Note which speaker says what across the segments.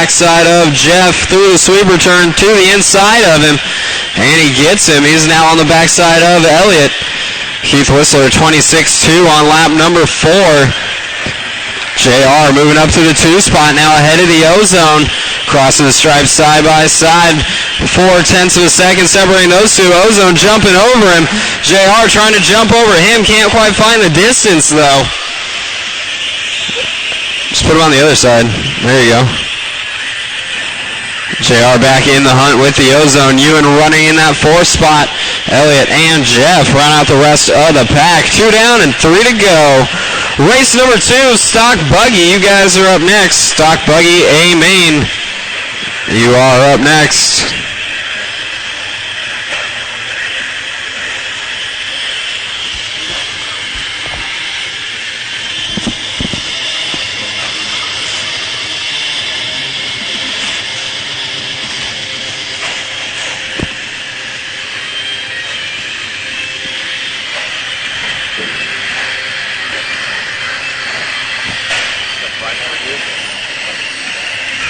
Speaker 1: backside of Jeff through the sweeper turn to the inside of him. And he gets him. He's now on the backside of Elliott. Keith Whistler 26-2 on lap number 4. JR moving up to the 2 spot now ahead of the Ozone. Crossing the stripe side by side. 4/10 of a second separating those two. Ozone jumping over him. JR trying to jump over him. Can't quite find the distance though. Just put him on the other side. There you go. JR back in the hunt with the Ozone. Ewan running in that 4th spot. Elliott and Jeff run out the rest of the pack. 2 down and 3 to go. Race number 2, Stock Buggy. You guys are up next. Stock Buggy A main. You are up next.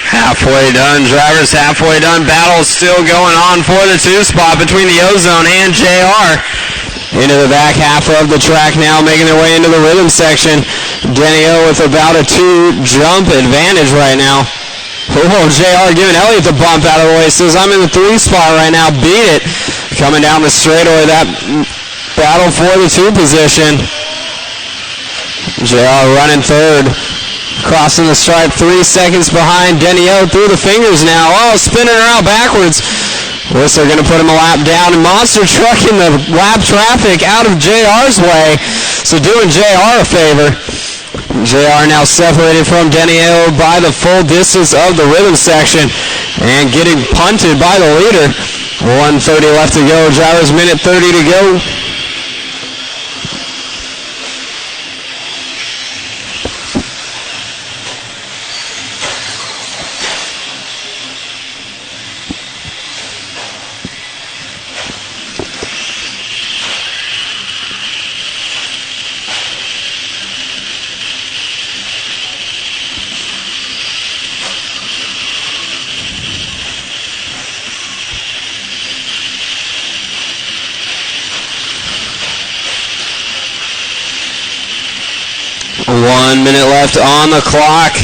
Speaker 1: Halfway done, drivers halfway done. Battle still going on for the 2 spot between the Ozone and JR. Into the back half of the track now, making their way into the rhythm section. Denny O with about a 2 jump advantage right now. Oh, JR giving Elliott the bump out of the way. Says, I'm in the 3 spot right now. Beat it. Coming down the straightaway, that battle for the 2 position. JR running 3rd. Crossing the stripe 3 seconds behind. Denny O through the fingers now. Oh, spinning around backwards. Whistler going to put him a lap down. And Monster trucking the lap traffic out of JR's way. So doing JR a favor. JR now separated from Denny O by the full distance of the rhythm section. And getting punted by the leader. 1:30 left to go. Drivers minute 30 to go. One minute left on the clock.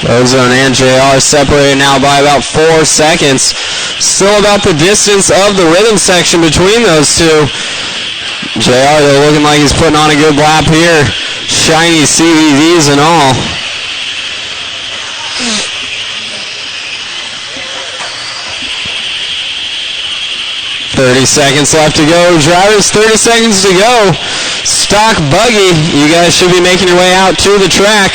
Speaker 1: Ozone and JR separated now by about 4 seconds. Still about the distance of the rhythm section between those two. JR though looking like he's putting on a good lap here. Shiny CVVs and all. .30 seconds left to go. Drivers, 30 seconds to go. Stock Buggy, you guys should be making your way out to the track.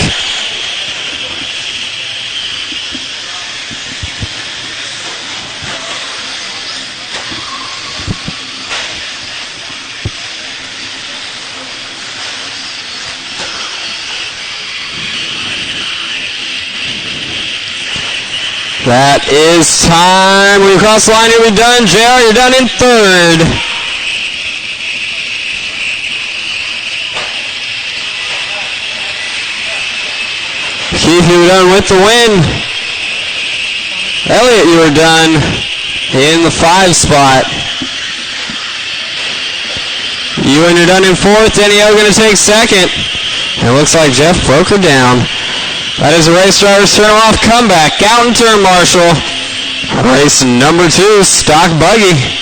Speaker 1: That is time. When you cross the line, you'll be done. JR, you're done in 3rd. Keith, you were done with the win. Elliott, you were done in the 5 spot. Ewan, you're done in 4th. Denny O going to take 2nd. It looks like Jeff broke her down. That is a race driver's turn off comeback. Out and turn, Marshall. Race number 2, Stock Buggy.